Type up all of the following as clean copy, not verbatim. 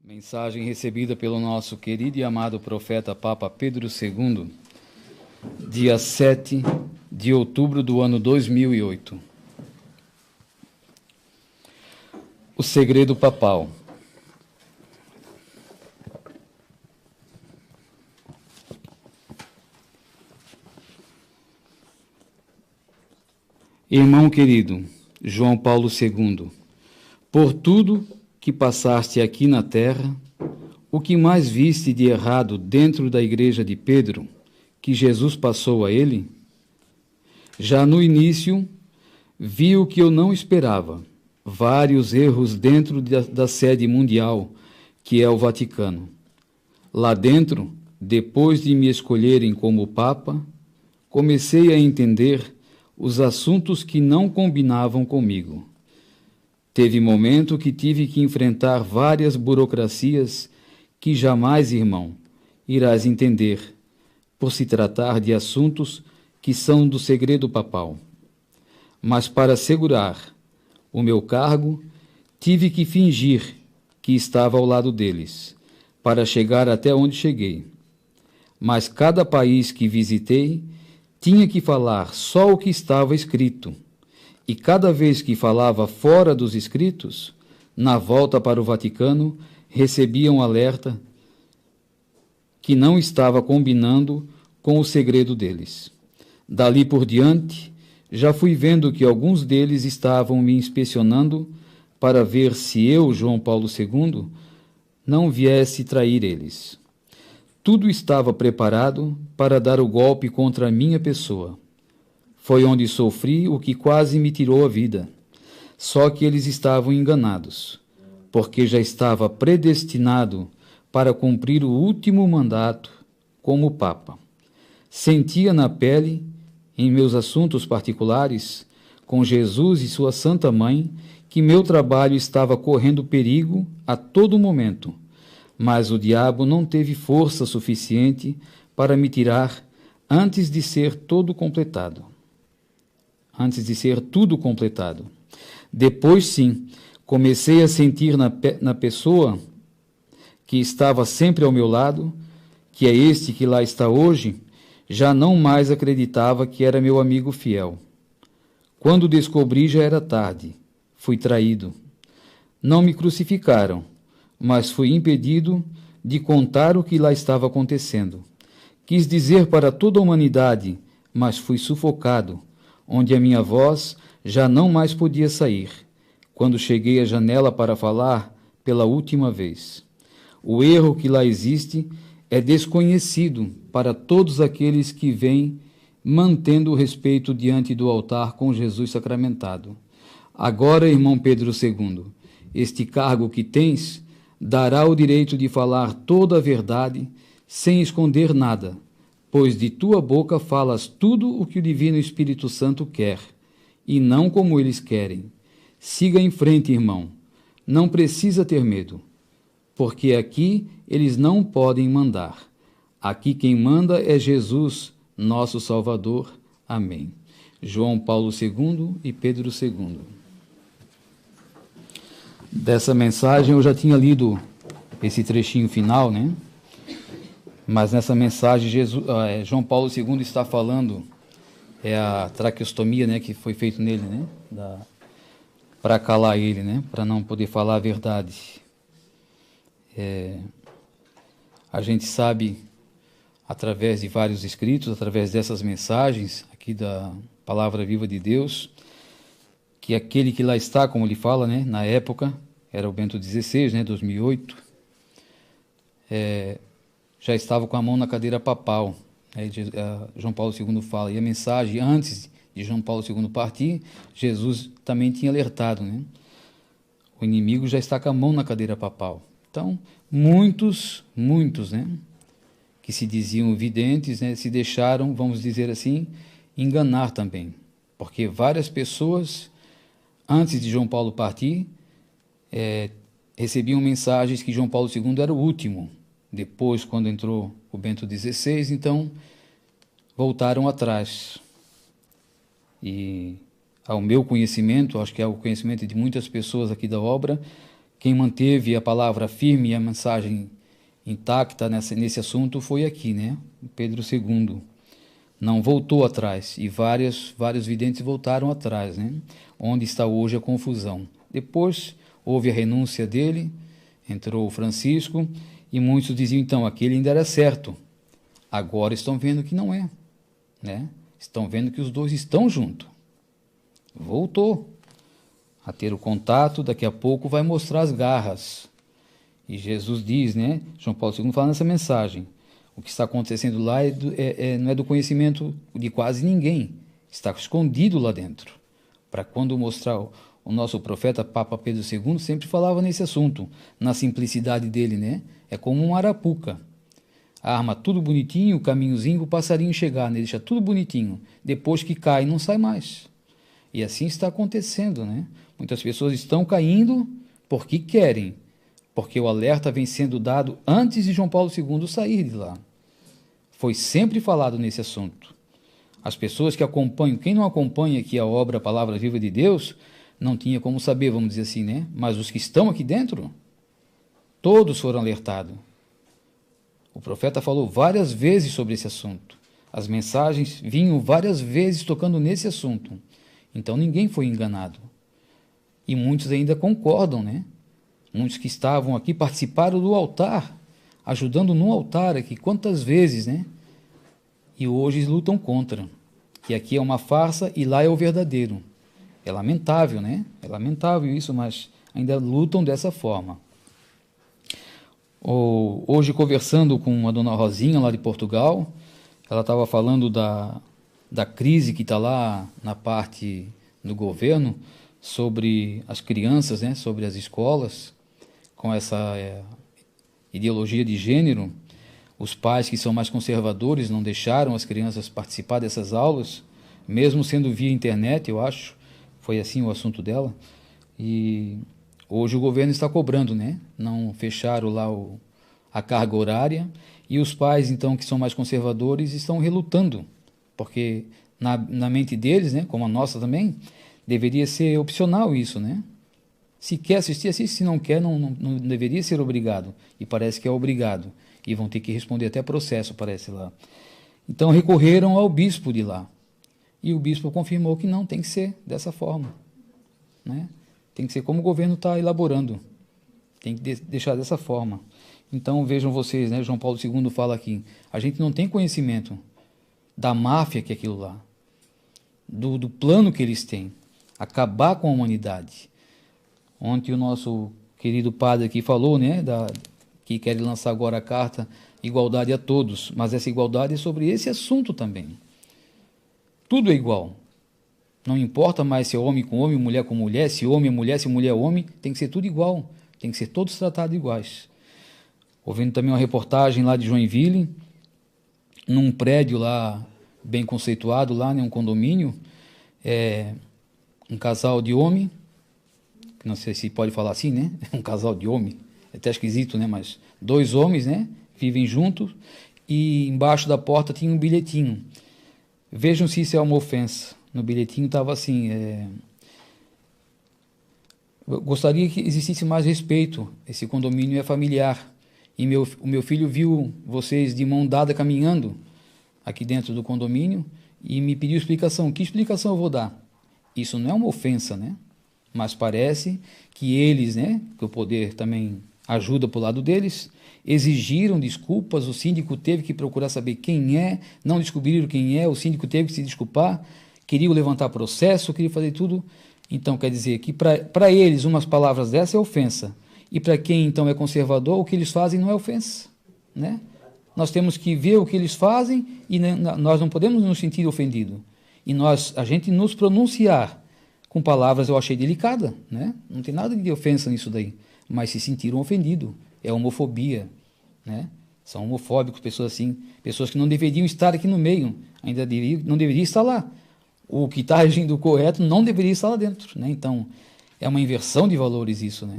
Mensagem recebida pelo nosso querido e amado profeta Papa Pedro II, dia 7 de outubro do ano 2008. O segredo papal. Irmão querido, João Paulo II, por tudo que passaste aqui na terra, o que mais viste de errado dentro da igreja de Pedro, que Jesus passou a ele? Já no início, vi o que eu não esperava, vários erros dentro da sede mundial, que é o Vaticano. Lá dentro, depois de me escolherem como Papa, comecei a entender os assuntos que não combinavam comigo. Teve momento que tive que enfrentar várias burocracias que jamais, irmão, irás entender, por se tratar de assuntos que são do segredo papal. Mas para segurar o meu cargo, tive que fingir que estava ao lado deles, para chegar até onde cheguei. Mas cada país que visitei tinha que falar só o que estava escrito. E cada vez que falava fora dos escritos, na volta para o Vaticano, recebia um alerta que não estava combinando com o segredo deles. Dali por diante, já fui vendo que alguns deles estavam me inspecionando para ver se eu, João Paulo II, não viesse trair eles. Tudo estava preparado para dar o golpe contra a minha pessoa. Foi onde sofri o que quase me tirou a vida. Só que eles estavam enganados, porque já estava predestinado para cumprir o último mandato como Papa. Sentia na pele, em meus assuntos particulares, com Jesus e sua Santa Mãe, que meu trabalho estava correndo perigo a todo momento, mas o diabo não teve força suficiente para me tirar antes de ser tudo completado. Depois, sim, comecei a sentir na pessoa que estava sempre ao meu lado, que é este que lá está hoje, já não mais acreditava que era meu amigo fiel. Quando descobri, já era tarde. Fui traído. Não me crucificaram, mas fui impedido de contar o que lá estava acontecendo. Quis dizer para toda a humanidade, mas fui sufocado, onde a minha voz já não mais podia sair, quando cheguei à janela para falar pela última vez. O erro que lá existe é desconhecido para todos aqueles que vêm mantendo o respeito diante do altar com Jesus sacramentado. Agora, irmão Pedro II, este cargo que tens dará o direito de falar toda a verdade sem esconder nada, pois de tua boca falas tudo o que o Divino Espírito Santo quer, e não como eles querem. Siga em frente, irmão. Não precisa ter medo, porque aqui eles não podem mandar. Aqui quem manda é Jesus, nosso Salvador. Amém. João Paulo II e Pedro II. Dessa mensagem eu já tinha lido esse trechinho final, né? Mas nessa mensagem, João Paulo II está falando, a traqueostomia, né, que foi feito nele, né, para calar ele, né, para não poder falar a verdade. A gente sabe, através de vários escritos, através dessas mensagens aqui da Palavra Viva de Deus, que aquele que lá está, como ele fala, né, na época, era o Bento XVI, né, 2008, já estava com a mão na cadeira papal. João Paulo II fala, e a mensagem, antes de João Paulo II partir, Jesus também tinha alertado, né? O inimigo já está com a mão na cadeira papal. Então, muitos, né, que se diziam videntes, né, se deixaram, vamos dizer assim, enganar também. Porque várias pessoas, antes de João Paulo partir, recebiam mensagens que João Paulo II era o último. Depois, quando entrou o Bento XVI, então voltaram atrás. E ao meu conhecimento, acho que é o conhecimento de muitas pessoas aqui da obra, quem manteve a palavra firme e a mensagem intacta nesse assunto foi aqui, né? Pedro II. Não voltou atrás, e vários videntes voltaram atrás, né? Onde está hoje a confusão. Depois houve a renúncia dele, entrou o Francisco, e muitos diziam, então, aquele ainda era certo. Agora estão vendo que não é, né? Estão vendo que os dois estão juntos. Voltou a ter o contato, daqui a pouco vai mostrar as garras. E Jesus diz, né? João Paulo II fala nessa mensagem, o que está acontecendo lá não é do conhecimento de quase ninguém, está escondido lá dentro. Para quando mostrar o nosso profeta, Papa Pedro II, sempre falava nesse assunto, na simplicidade dele, né? É como um arapuca. Arma tudo bonitinho, o caminhozinho, o passarinho chegar, né? Deixa tudo bonitinho. Depois que cai, não sai mais. E assim está acontecendo, né? Muitas pessoas estão caindo porque querem, porque o alerta vem sendo dado antes de João Paulo II sair de lá. Foi sempre falado nesse assunto. As pessoas que acompanham, quem não acompanha aqui a obra, a Palavra Viva de Deus, não tinha como saber, vamos dizer assim, né? Mas os que estão aqui dentro, todos foram alertados. O profeta falou várias vezes sobre esse assunto. As mensagens vinham várias vezes tocando nesse assunto. Então ninguém foi enganado. E muitos ainda concordam, né? Muitos que estavam aqui participaram do altar, ajudando no altar aqui, quantas vezes, né? E hoje lutam contra. Que aqui é uma farsa e lá é o verdadeiro. É lamentável, né? É lamentável isso, mas ainda lutam dessa forma. Hoje, conversando com a dona Rosinha, lá de Portugal, ela estava falando da crise que está lá na parte do governo sobre as crianças, né? Sobre as escolas, com essa ideologia de gênero. Os pais que são mais conservadores não deixaram as crianças participar dessas aulas, mesmo sendo via internet, eu acho. Foi assim o assunto dela. E hoje o governo está cobrando, né? Não fecharam lá a carga horária. E os pais, então, que são mais conservadores, estão relutando. Porque na mente deles, né? Como a nossa também, deveria ser opcional isso, né? Se quer assistir, assiste. Se não quer, não deveria ser obrigado. E parece que é obrigado. E vão ter que responder até processo, parece lá. Então recorreram ao bispo de lá. E o bispo confirmou que não, tem que ser dessa forma, né? Tem que ser como o governo está elaborando. Tem que deixar dessa forma. Então vejam vocês, né? João Paulo II fala aqui, a gente não tem conhecimento da máfia que é aquilo lá, do plano que eles têm, acabar com a humanidade. Ontem o nosso querido padre aqui falou, né? Que quer lançar agora a carta Igualdade a Todos, mas essa igualdade é sobre esse assunto também. Tudo é igual. Não importa mais se é homem com homem, mulher com mulher, se homem é mulher, se mulher é homem, tem que ser tudo igual, tem que ser todos tratados iguais. Ouvindo também uma reportagem lá de Joinville, num prédio lá, bem conceituado, lá, né, um condomínio, um casal de homem, não sei se pode falar assim, né? Um casal de homem, é até esquisito, né? Mas 2 homens, né? Vivem juntos e embaixo da porta tinha um bilhetinho. Vejam se isso é uma ofensa. No bilhetinho estava assim, eu gostaria que existisse mais respeito, esse condomínio é familiar, e o meu filho viu vocês de mão dada caminhando aqui dentro do condomínio e me pediu explicação. Que explicação eu vou dar? Isso não é uma ofensa, né? Mas parece que eles, né, que o poder também ajuda para o lado deles, exigiram desculpas, o síndico teve que procurar saber quem é, não descobriram quem é, o síndico teve que se desculpar, queriam levantar processo, queriam fazer tudo. Então, quer dizer que para eles, umas palavras dessa é ofensa, e para quem então é conservador, o que eles fazem não é ofensa, né? Nós temos que ver o que eles fazem e nós não podemos nos sentir ofendidos. E a gente nos pronunciar com palavras eu achei delicada, né? Não tem nada de ofensa nisso daí, mas se sentiram ofendidos, é homofobia, né? São homofóbicos, pessoas assim, pessoas que não deveriam estar aqui no meio, não deveriam estar lá. O que está agindo correto não deveria estar lá dentro, né? Então, é uma inversão de valores isso, né?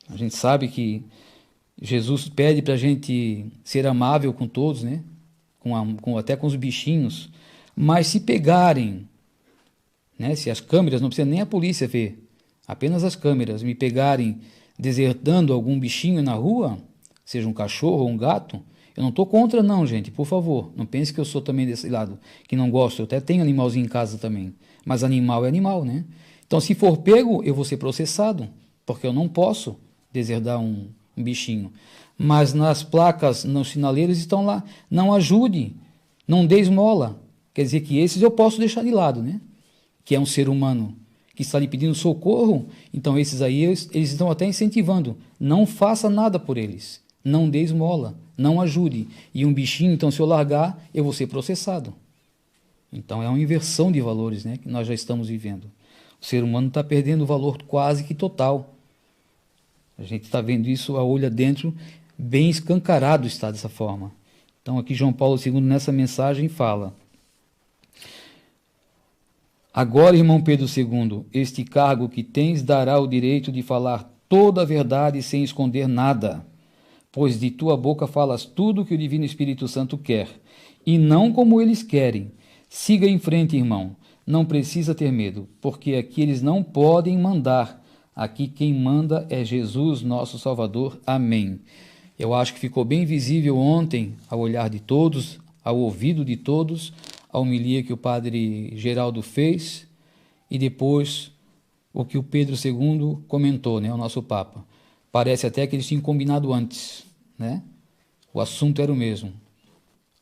A gente sabe que Jesus pede para a gente ser amável com todos, né? Até com os bichinhos, mas se pegarem, né? Se as câmeras, não precisa nem a polícia ver, apenas as câmeras me pegarem deserdando algum bichinho na rua, seja um cachorro ou um gato, eu não estou contra não, gente, por favor. Não pense que eu sou também desse lado, que não gosto. Eu até tenho animalzinho em casa também. Mas animal é animal, né? Então, se for pego, eu vou ser processado, porque eu não posso deserdar um bichinho. Mas nas placas, nos sinaleiros estão lá, não ajude, não dê esmola. Quer dizer que esses eu posso deixar de lado, né? Que é um ser humano que está lhe pedindo socorro, então esses aí eles estão até incentivando. Não faça nada por eles, não dê esmola, não ajude. E um bichinho, então, se eu largar, eu vou ser processado. Então é uma inversão de valores, né, que nós já estamos vivendo. O ser humano está perdendo o valor quase que total. A gente está vendo isso a olho adentro, bem escancarado está dessa forma. Então aqui João Paulo II nessa mensagem fala: agora, irmão Pedro II, este cargo que tens dará o direito de falar toda a verdade sem esconder nada, pois de tua boca falas tudo que o Divino Espírito Santo quer, e não como eles querem. Siga em frente, irmão, não precisa ter medo, porque aqui eles não podem mandar. Aqui quem manda é Jesus, nosso Salvador. Amém. Eu acho que ficou bem visível ontem, ao olhar de todos, ao ouvido de todos, a homilia que o padre Geraldo fez e depois o que o Pedro II comentou, né, o nosso Papa. Parece até que eles tinham combinado antes, né? O assunto era o mesmo.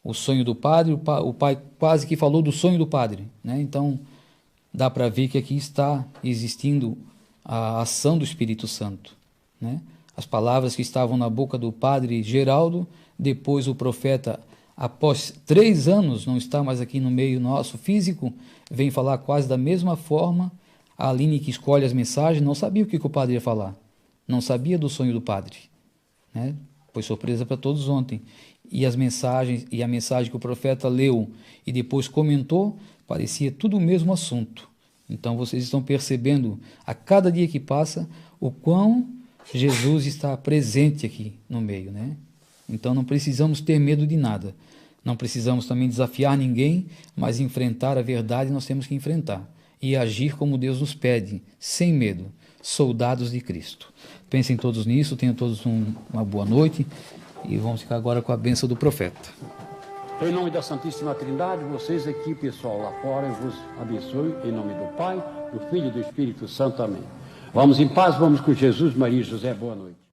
O sonho do padre, o pai quase que falou do sonho do padre, né? Então dá para ver que aqui está existindo a ação do Espírito Santo, né? As palavras que estavam na boca do padre Geraldo, depois o profeta, após 3 anos, não está mais aqui no meio nosso físico, vem falar quase da mesma forma. A Aline, que escolhe as mensagens, não sabia o que o padre ia falar, não sabia do sonho do padre, né? Foi surpresa para todos ontem. E as mensagens, e a mensagem que o profeta leu e depois comentou, parecia tudo o mesmo assunto. Então vocês estão percebendo a cada dia que passa o quão Jesus está presente aqui no meio, né? Então não precisamos ter medo de nada. Não precisamos também desafiar ninguém, mas enfrentar a verdade nós temos que enfrentar. E agir como Deus nos pede, sem medo, soldados de Cristo. Pensem todos nisso, tenham todos uma boa noite e vamos ficar agora com a bênção do profeta. Em nome da Santíssima Trindade, vocês aqui, pessoal lá fora, eu vos abençoe em nome do Pai, do Filho e do Espírito Santo. Amém. Vamos em paz, vamos com Jesus, Maria e José. Boa noite.